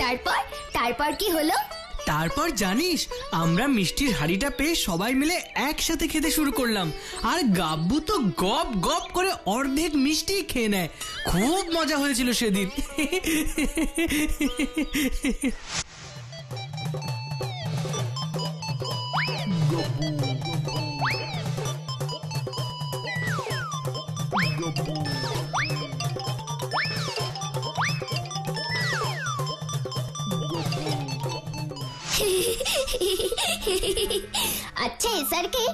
তারপর তারপর কি হলো? তারপর জানিস, আমরা মিষ্টির হাড়িটা পেয়ে সবাই মিলে একসাথে খেতে শুরু করলাম। আর গাব্বু তো গপ গপ করে অর্ধেক মিষ্টি খেয়ে নেয়। খুব মজা হয়েছিল সেদিন। আচ্ছা এসআরকে,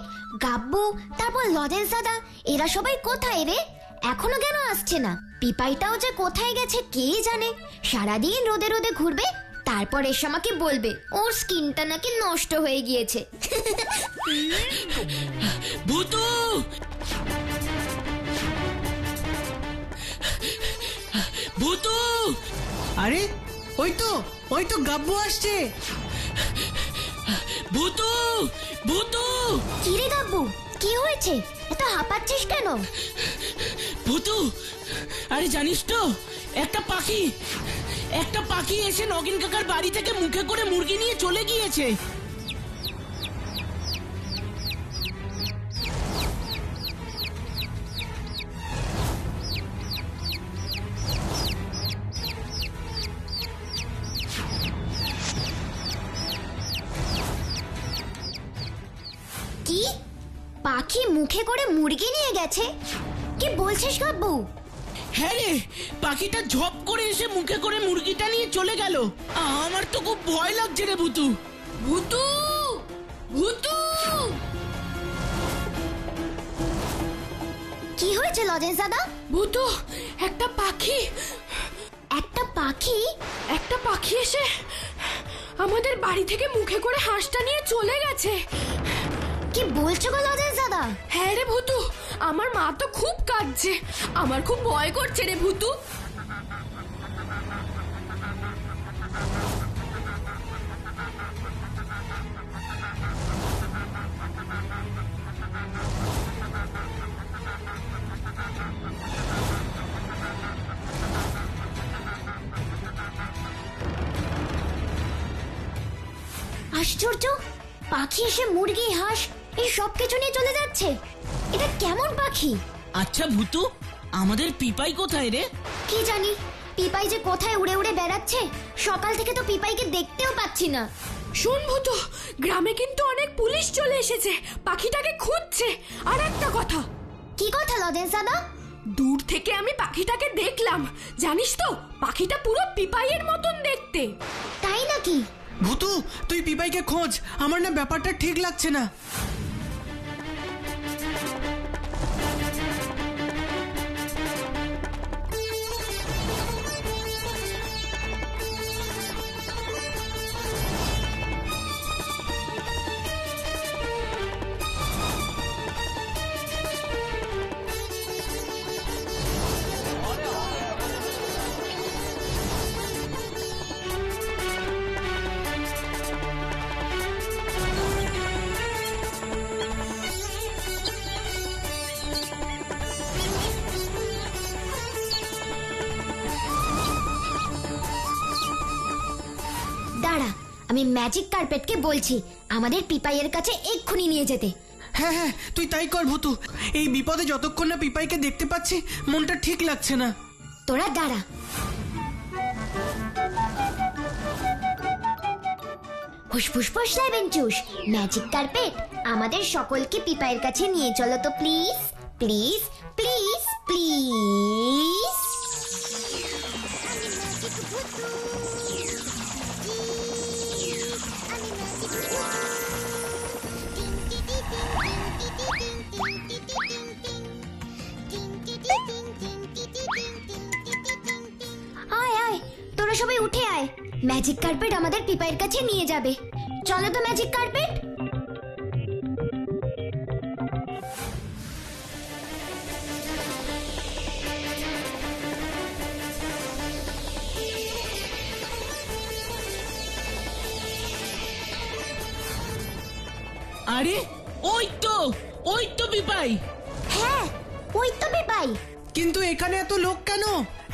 গাব্বু, তারপর লজেন্স দাদা, এরা সবাই কোথায় রে? এখনো কেন আসছে না? পিপাইটাও যে কোথায় গেছে কে জানে। সারাদিন রোদে রোদে ঘুরবে, তারপর এসে আমাকে বলবে ওর স্কিনটা নাকি নষ্ট হয়ে গিয়েছে। ভূতু, ভূতু! আরে ওই তো গাব্বু আসছে। ভূতু, ভূতু! কি রে গাব্বু, কি হয়েছে? এত হাঁপাচ্ছিস কেন? ভূতু, আরে জানিস তো, একটা পাখি এসে নগেন কাকার বাড়ি থেকে মুখে করে মুরগি নিয়ে চলে গিয়েছে। কি? পাখি মুখে করে মুরগি নিয়ে গেছে? কি বলছিস গাব্বু? হ্যাঁ রে, পাখিটা ঝপ করে এসে মুখে করে মুরগিটা নিয়ে চলে গেল। আমার তো খুব ভয় লাগছে রে ভূতু। ভূতু, ভূতু! কি হয়েছে লজেন্স দাদা? ভূতু, একটা পাখি এসে আমাদের বাড়ি থেকে মুখে করে হাঁসটা নিয়ে চলে গেছে। কি বলছো গো লজেন্স দাদা? হ্যাঁ রে ভূতু, আমার মা তো খুব কাঁদছে। আমার খুব ভয় করছে রে ভূতু। আশ্চর্য, পাখি এসে মুরগি হাঁস এই সব কিছু নিয়ে চলে যাচ্ছে। এটা কেমন পাখি? আচ্ছা ভূতু, আমাদের পিপাই কোথায় রে? কি জানি, পিপাই যে কোথায় উড়ে উড়ে বেড়াচ্ছে। সকাল থেকে তো পিপাইকে দেখতেও পাচ্ছি না। শোন ভূতু, গ্রামে কিন্তু অনেক পুলিশ চলে এসেছে, পাখিটাকে খুঁজছে। আর একটা কথা। কি কথা লজেন্স দাদা? দূর থেকে আমি পাখিটাকে দেখলাম। জানিস তো, পাখিটা পুরো পিপাইয়ের মতন দেখতে। তাই নাকি? ভূতু, তুই পিপাইকে খোঁজ, আমার না ব্যাপারটা ঠিক লাগছে না। দাঁড়া, আমি ম্যাজিক কার্পেটকে বলছি আমাদের পিপাইয়ের কাছে এক্ষুনি নিয়ে যেতে। হ্যাঁ হ্যাঁ, তুই তাই কর ভূতু। এই বিপদে যতক্ষণ না পিপাইকে দেখতে পাচ্ছি, মনটা ঠিক লাগছে না। তোরা দাঁড়া। ফুসফুস ফুসলাই বেঞ্চুস, ম্যাজিক কার্পেট, আমাদের সকলকে পিপাইয়ের কাছে নিয়ে চলো তো প্লিজ, প্লিজ, প্লিজ, প্লিজ। আয় আয়, তোরা সবাই উঠে আয়। ম্যাজিক কার্পেট আমাদের পিপাইয়ের কাছে নিয়ে যাবে। চলো তো ম্যাজিক কার্পেট। আরে ওই তো পিপাই। হ্যাঁ, ওই তো পিপাই। কিন্তু এখানে এত লোক কেন,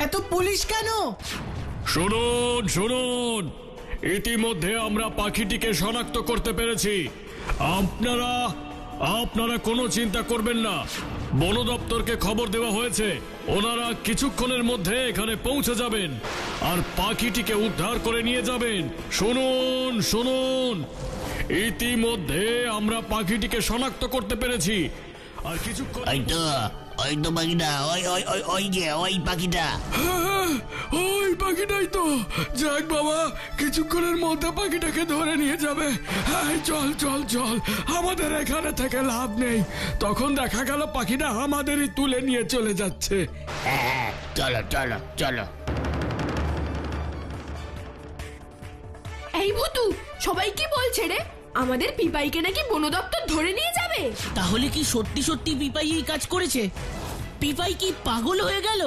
এত পুলিশ কেন? শুনুন শুনুন, ইতিমধ্যে আমরা পাখিটিকে শনাক্ত করতে পেরেছি। আপনারা আপনারা কোনো চিন্তা করবেন না, বন দপ্তরকে খবর দেওয়া হয়েছে, ওনারা কিছুক্ষণের মধ্যে এখানে পৌঁছে যাবেন আর পাখিটিকে উদ্ধার করে নিয়ে যাবেন। শুনুন শুনুন, ইতিমধ্যে আমরা পাখিটিকে শনাক্ত করতে পেরেছি আর কিছুক্ষণ ওই তো পাখিটা, ওই পাখিটা। ওই পাখিটাই তো। যাক বাবা, কিছুক্ষণের মধ্যে পাখিটাকে ধরে নিয়ে যাবে। চল চল চল, আমাদের এখানে থেকে লাভ নেই। তখন দেখা গেল পাখিটা আমাদেরই তুলে নিয়ে চলে যাচ্ছে। হ্যাঁ, চলো চলো চলো। এই ভুতু, সবাই কি বলছে রে? আমাদের পিপাইকে নাকি বন দপ্তর ধরে নিয়ে যাবে। তাহলে কি সত্যি সত্যি পিপাই এই কাজ করেছে? পিপাই কি পাগল হয়ে গেল?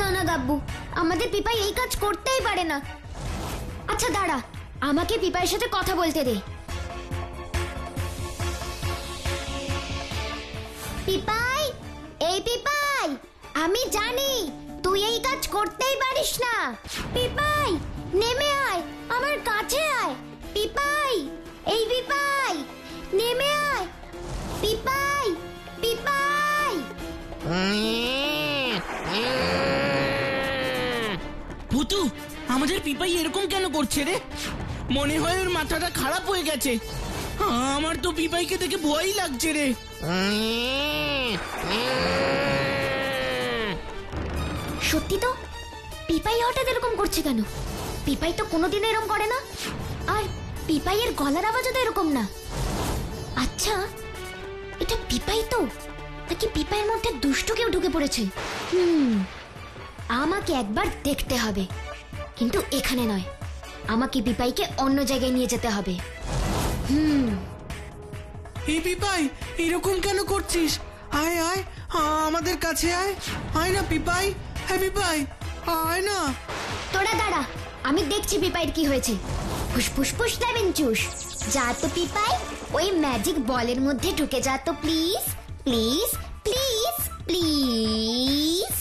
না না গাব্বু, আমাদের পিপাই এই কাজ করতেই পারে না। আচ্ছা দাঁড়া, আমাকে পিপাইয়ের সাথে কথা বলতে দে। পিপাই, এই পিপাই, আমি জানি তুই এই কাজ করতেই পারিস না। পিপাই, নেমে আয়, আমার কাছে আয়। পিপাই, এই পিপাই, নেমে আয়। পিপাই, পিপাই। ভুতু, আমাদের পিপাই এরকম কেন করছে রে? মনে হয় ওর মাথাটা খারাপ হয়ে গেছে। আমার তো পিপাইকে দেখে ভয়ই লাগছে রে। সত্যি তো, পিপাই হঠাৎ এরকম করছে কেন? পিপাই তো কোনোদিন এরকম করে না, আর পিপাইয়ের গলার আওয়াজও তো এরকম না। আচ্ছা, এটা পিপাই তো, নাকি পিপাইয়ের মধ্যে দুষ্টু কেউ ঢুকে পড়েছে? আমাকে একবার দেখতে হবে, কিন্তু এখানে নয়, আমাকে পিপাইকে অন্য জায়গায় নিয়ে যেতে হবে। এই পিপাই, এরকম কেন করছিস? আয় আয়, আমাদের কাছে আয়। আয় না পিপাই, হ্যাঁ পিপাই, আয় না। তোরা দাঁড়া, আমি দেখছি পিপাইয়ের কি হয়েছে। ফুসফুস ফুস লেবেন চুস, যা তো পিপাই, ওই ম্যাজিক বলের মধ্যে ঢুকে যা তো প্লিজ প্লিজ প্লিজ প্লিজ।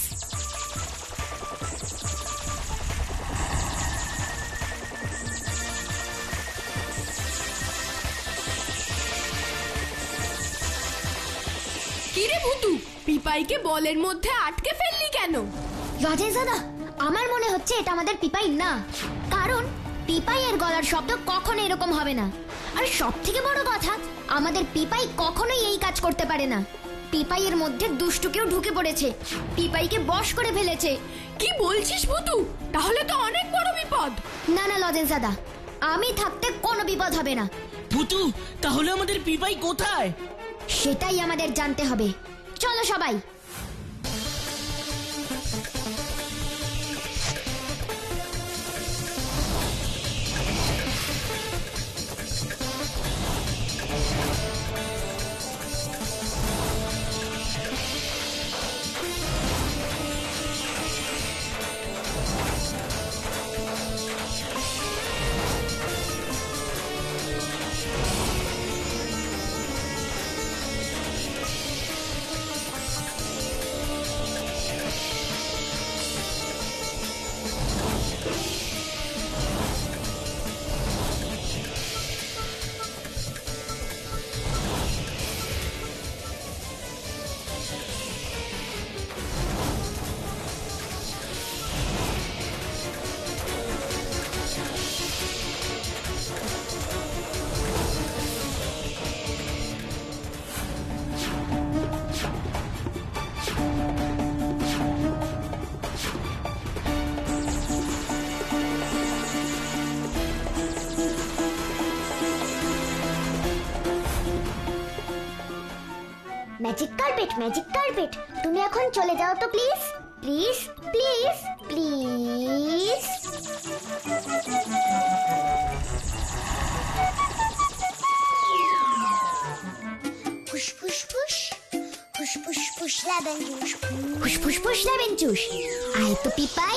কি রে ভুতু, পিপাইকে বলের মধ্যে আটকে ফেললি কেন? লজেন্স দাদা, আমার মনে হচ্ছে এটা আমাদের পিপাই না, কারণ পিপাইয়ের গলার শব্দ কখনো এরকম হবে না। আর সব থেকে বড় কথা, আমাদের পিপাই কখনোই এই কাজ করতে পারে না। পিপাইয়ের মধ্যে দুষ্টু কেউ ঢুকে পড়েছে, পিপাইকে বশ করে ফেলেছে। কি বলছিস ভুতু? তাহলে তো অনেক বড় বিপদ। না না লজেন্স দাদা, আমি থাকতে কোনো বিপদ হবে না। ভুতু, তাহলে আমাদের পিপাই কোথায়? সেটাই আমাদের জানতে হবে। চলো সবাই। ম্যাজিক কার্পেট, ম্যাজিক কার্পেট, তুমি এখন চলে যাও তো প্লিজ প্লিজ প্লিজ প্লিজ। ফুসফুস ফুস, ফুসফুস ফুস লেবেন জুস, ফুসফুস ফুস লেবেন জুস। আয় তো পিপাই,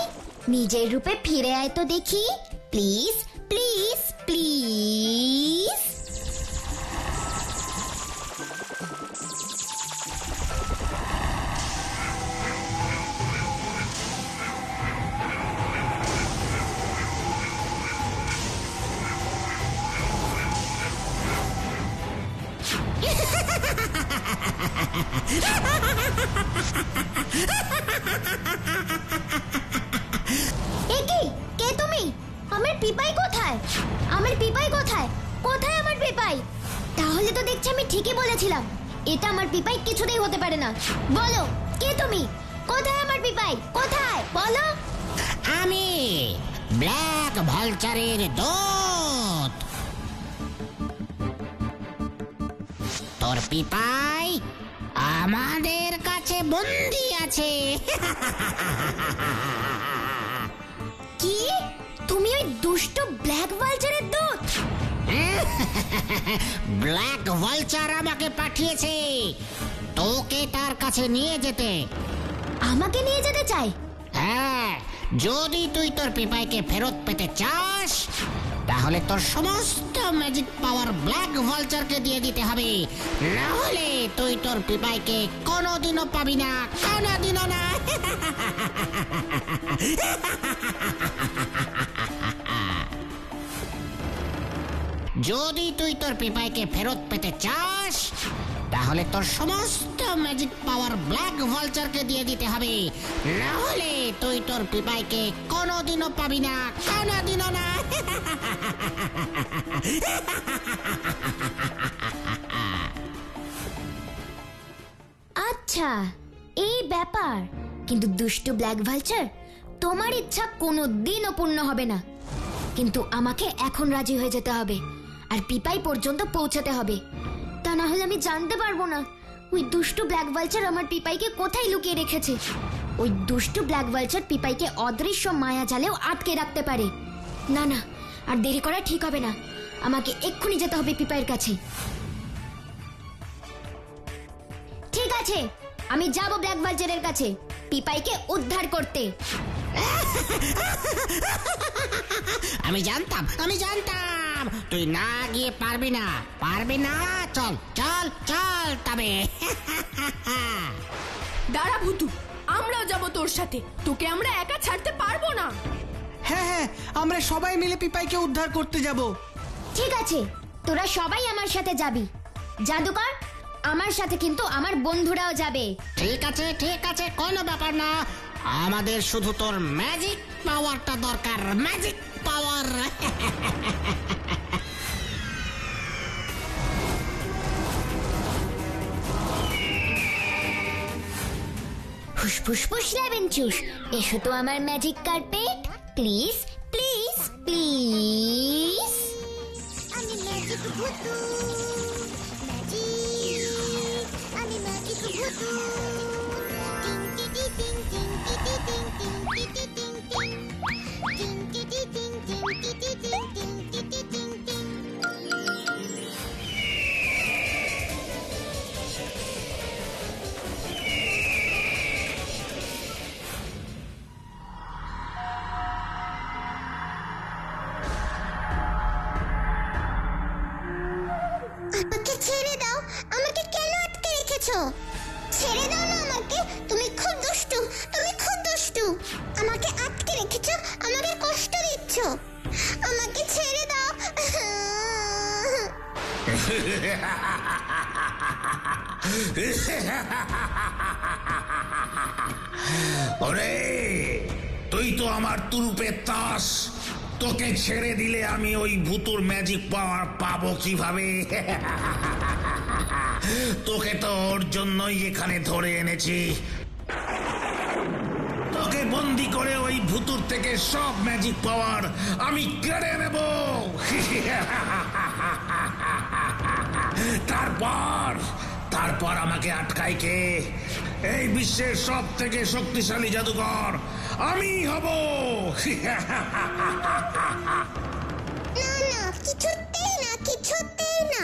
নিজের রূপে ফিরে আয় তো দেখি, প্লিজ প্লিজ প্লিজ। এ কি? কে তুমি? আমার পিপাই কোথায়? আমার পিপাই কোথায়? কোথায় আমার পিপাই? তাহলে তো দেখছি আমি ঠিকই বলেছিলাম, এটা আমার পিপাই কিছুতেই হতে পারে না। বলো, কে তুমি? কোথায় আমার পিপাই? কোথায় বলো? আমি ব্ল্যাক ভালচারের দূত। তোর পিপাই আমাদের কাছে বন্দি আছে। কি? তুমি ওই দুষ্ট ব্ল্যাক ভালচারের দূত? ব্ল্যাক ভালচার আমাকে পাঠিয়েছে তোকে তার কাছে নিয়ে যেতে। আমাকে নিয়ে যেতে চাই? হ্যাঁ, যদি তুই তোর পিপাইকে ফেরত পেতে চাস তাহলে তোর সমস্ত ম্যাজিক পাওয়ার ব্ল্যাক ভালচারকে দিয়ে দিতে হবে, না হলে তুই তোর পিপাইকে কোনোদিনও পাবি না, কোনোদিনও না। যদি তুই তোর পিপাইকে ফেরত পেতে চাস তাহলে তোর সমস্ত ম্যাজিক পাওয়ার ব্ল্যাক ভালচারকে দিয়ে দিতে হবে, না হলে তুই তোর পিপাইকে কোনোদিনও পাবি না, কোনোদিনও না। আচ্ছা, এই ব্যাপার। কিন্তু দুষ্ট ব্ল্যাক ভালচার, তোমার ইচ্ছা কোনোদিনও পূর্ণ হবে না। কিন্তু আমাকে এখন রাজি হয়ে যেতে হবে আর পিপাই পর্যন্ত পৌঁছাতে হবে, তা না হলে আমি জানতে পারবো না ওই দুষ্ট ব্ল্যাক ভালচার আমার পিপাইকে কোথায় লুকিয়ে রেখেছে। ওই দুষ্ট ব্ল্যাক ভালচার পিপাইকে অদৃশ্য মায়া জালেও আটকে রাখতে পারে। না না, আর দেরি করা ঠিক হবে না, আমাকে এক্ষুনি যেতে হবে পিপাইয়ের কাছে। ঠিক আছে, আমি যাব ব্ল্যাক ভালচারের কাছে পিপাইকে উদ্ধার করতে। আমি জানতাম তুই না গিয়ে পারবি না, চল চল চল তবে। দাঁড়া ভুতু, আমরাও যাব তোর সাথে, তোকে আমরা একা ছাড়তে পারবো না। হ্যাঁ হ্যাঁ, আমরা সবাই মিলে পিপাইকে উদ্ধার করতে যাব। ঠিক আছে, তোরা সবাই আমার সাথে যাবি। জাদুকর, আমার সাথে কিন্তু আমার বন্ধুরাও যাবে। ঠিক আছে, কোনো ব্যাপার না। আমাদের শুধু তোর ম্যাজিক পাওয়ারটা দরকার, ম্যাজিক পাওয়ার। ফুসফুস ফুস লেবেনচুস, এসো তো আমার magic carpet, please please please. আমি ম্যাজিক ভূতু, ম্যাজিক, আমি ম্যাজিক ভূতু। টিং টিং টিং টিং টিং টিং টিং টিং টিং টিং টিং টিং টিং টিং টিং। আমাকে ছেড়ে দাও, আমাকে কেন আটকে রেখেছো? ছেড়ে দাও না আমাকে, তুমি খুব দুষ্টু, আমাকে আটকে রেখেছো, আমাকে কষ্ট দিচ্ছ, আমাকে ছেড়ে দাও। ওরে, তুই তো আমার তুরুপের তাস, তোকে ছেড়ে দিলে আমি ওই ভূতুর ম্যাজিক পাওয়ার পাবো কিভাবে? তোকে তো ওর জন্যই এখানে ধরে এনেছি, তোকে বন্দি করে ওই ভূতুর থেকে সব ম্যাজিক পাওয়ার আমি কেড়ে নেব। তারপর আমাকে আটকায় কে? এই বিশ্বের সব থেকে শক্তিশালী জাদুকর আমি হব। না, কিছুতেই না।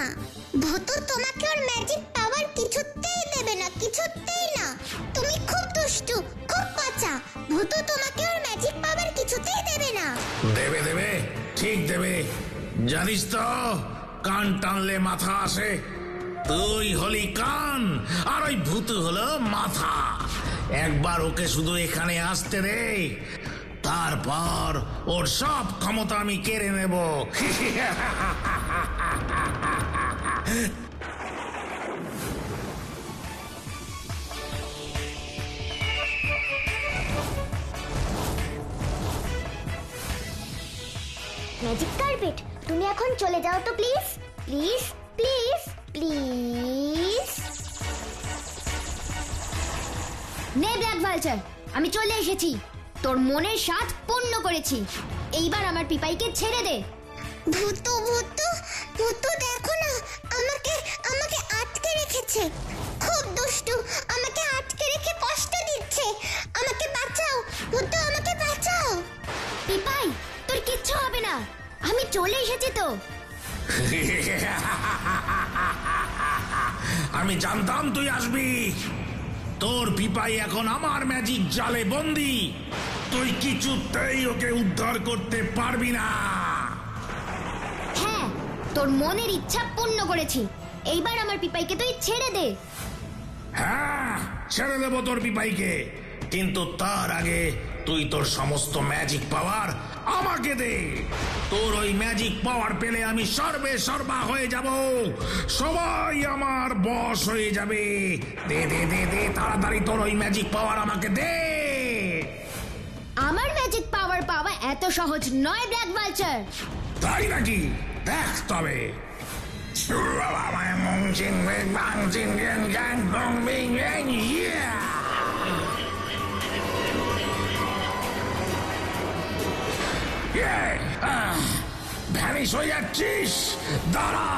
ভূতু তোমাকে ওর ম্যাজিক পাওয়ার কিছুতেই দেবে না, কিছুতেই না। তুমি খুব দুষ্টু, খুব পচা। ভূতু তোমাকে ওর ম্যাজিক পাওয়ার কিছুতেই দেবে না। দেবে, ঠিক দেবে। জানিস তো, কান টানলে মাথা আসে। তুই হলি কান আর ওই ভূতু হলো মাথা। একবার ওকে শুধু এখানে আসতে দে, তারপর ওর সব ক্ষমতা আমি কেড়ে নেব। ম্যাজিক কার্পেট তুমি এখন চলে যাও তো প্লিজ প্লিজ প্লিজ প্লিজ। নে ব্ল্যাক ভালচার, আমি চলে এসেছি। তোর মনের স্বাদ পূর্ণ করেছি। এইবার আমার পিপাইকে ছেড়ে দে। ভূতু ভূতু ভূতু দেখো না, আমাকে আমাকে আটকে রেখেছে। খুব দুষ্টু, আমাকে আটকে রেখে কষ্ট দিচ্ছে। আমাকে বাঁচাও ভূতু, আমাকে বাঁচাও। পিপাই, তোর কিচ্ছু হবে না, আমি চলে এসেছি তো। আমি জানতাম তুই আসবি। তোর পিপাই এখন আমার ম্যাজিক জালে বন্দি। তুই কিছুতেই ওকে উদ্ধার করতে পারবি না। হ্যাঁ, তোর মনের ইচ্ছা পূর্ণ করেছি। এইবার আমার পিপাইকে তুই ছেড়ে দে। হ্যাঁ, ছেড়ে দেবো তোর পিপাইকে, কিন্তু তার আগে তুই তোর সমস্ত ম্যাজিক পাওয়ার আমাকে দে। তোর ওই ম্যাজিক পাওয়ার পেলে আমি সর্বে সর্বা হয়ে যাব, সবাই আমার বশ হয়ে যাবে। দে দে দে দে, তাড়াতাড়ি তোর ওই ম্যাজিক পাওয়ার আমাকে দে। আমার ম্যাজিক পাওয়ার পাওয়া এত সহজ নয় ব্ল্যাক ভালচার। তাই নাকি? দেখ তবে। ভ্যানিশ হয়ে যাচ্ছিস, দাঁড়া।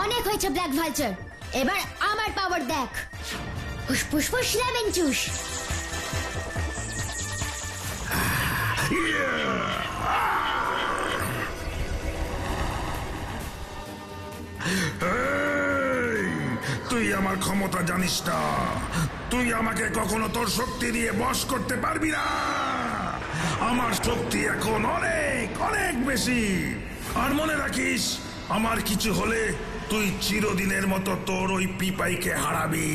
অনেক হয়েছে ব্ল্যাক ভালচার, এবার আমার পাওয়ার দেখ। ফুসফুস ফুস লেমন জুস। তুই আমার ক্ষমতা জানিস না। তুই আমাকে কখনো তোর শক্তি দিয়ে বশ করতে পারবি না। আমার শক্তি এখন অনেক অনেক বেশি। আর মনে রাখিস, আমার কিছু হলে তুই চিরদিনের মতো তোর ওই পিপাইকে হারাবি।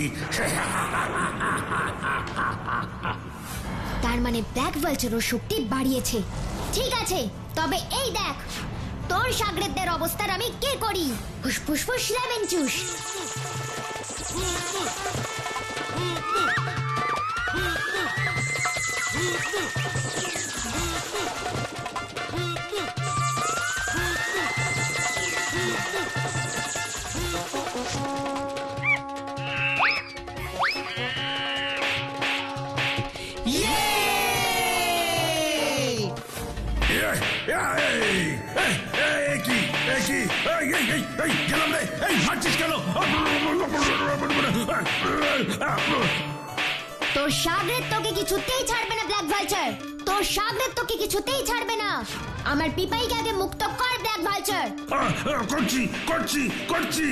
তার মানে ব্ল্যাক ভালচার ওর শক্তি বাড়িয়েছে। ঠিক আছে, তবে এই দেখ তোর সাগরেদদের অবস্থার আমি কে করি। ফুসফুস ফুস লেমন জুস। তোর সাগরেদ তোকে কিছুতেই ছাড়বে না ব্ল্যাক ভালচার। তোর সাগরেদ তোকে কিছুতেই ছাড়বে না। আমার পিপাইকে আগে মুক্ত কর ব্ল্যাক ভালচার। করছি করছি করছি।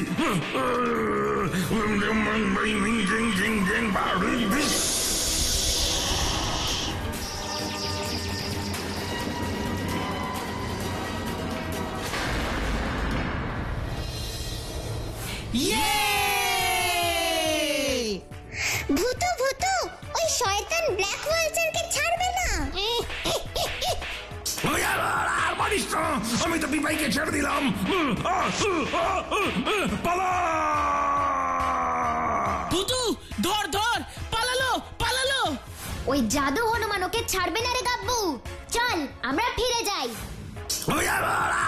ভূতু ভূতু, ওই শয়তান ব্ল্যাক ভালচারকে ছাড়বে না। আমি তো পিপাইকে ছেড়ে দিলাম। পালা! ভূতু, ধর ধর, পালালো পালালো। ওই জাদু হনুমান ওকে ছাড়বে না রে গাব্বু। চল আমরা ফিরে যাই।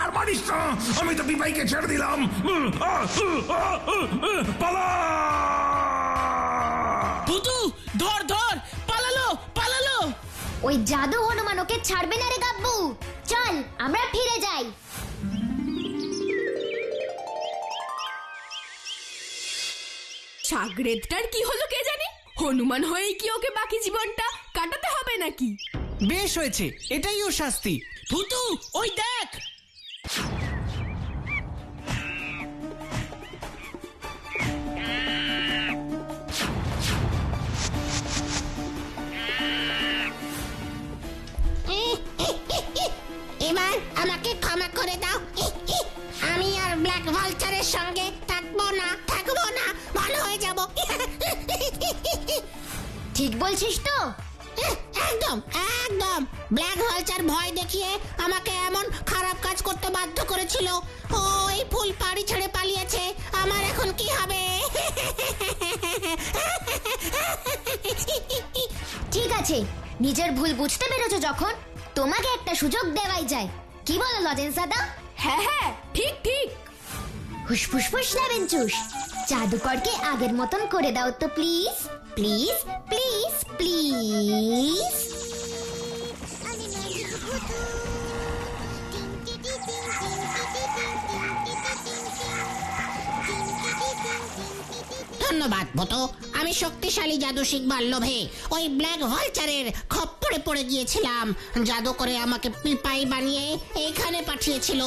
আর মারিস না, আমি তো পিপাইকে ছেড়ে দিলাম। পালা! ভূতু, ধর ধর, পালালো পালালো। ওই জাদু হনুমান ওকে ছাড়বে না রে গাব্বু। চল আমরা ফিরে যাই। সাগরেদটার কি হলো কে জানি? হনুমান হয়েই কি ওকে বাকি জীবনটা কাটাতে হবে নাকি? বেশ হয়েছে, এটাই ওর শাস্তি। ভূতু, ওই দেখ। এবার আমাকে ক্ষমা করে দাও। আমি আর ব্ল্যাক ভালচারের সঙ্গে থাকবো না, ভালো হয়ে যাব। ঠিক বলছিস তো? একদম একদম। ব্ল্যাক ভালচার ভয় দেখিয়ে আমাকে এমন খারাপ কাজ করতে বাধ্য করেছিল। ও ওই ফুল পাড়ি ছেড়ে পালিয়েছে, আমার এখন কি হবে? ঠিক আছে, নিজের ভুল বুঝতে পেরেছো যখন, তোমাকে একটা সুযোগ দেওয়াই যায়। কি বলো লজেন্স দাদা? হ্যাঁ হ্যাঁ, ঠিক ঠিক। হুসফুসফুস লেবেনচুস, জাদুকরকে আগের মতন করে দাও তো প্লিজ, প্লিজ প্লিজ প্লিজ। ধন্যবাদ ভূতু, আমি শক্তিশালী জাদু শিখবার লোভে ওই ব্ল্যাক ভালচারের খপ্পরে পড়ে গিয়েছিলাম। জাদু করে আমাকে পিপাই বানিয়ে এইখানে পাঠিয়েছিল,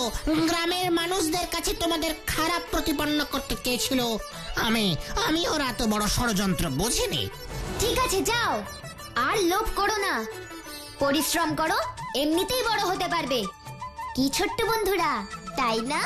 গ্রামের মানুষদের কাছে তোমাদের খারাপ প্রতিপন্ন করতে চেয়েছিল। আমি ওর এত বড় ষড়যন্ত্র বুঝিনি। ঠিক আছে যাও, আর লোভ করো না, পরিশ্রম করো, এমনিতেই বড় হতে পারবে। কি ছোট্ট বন্ধুরা, তাই না?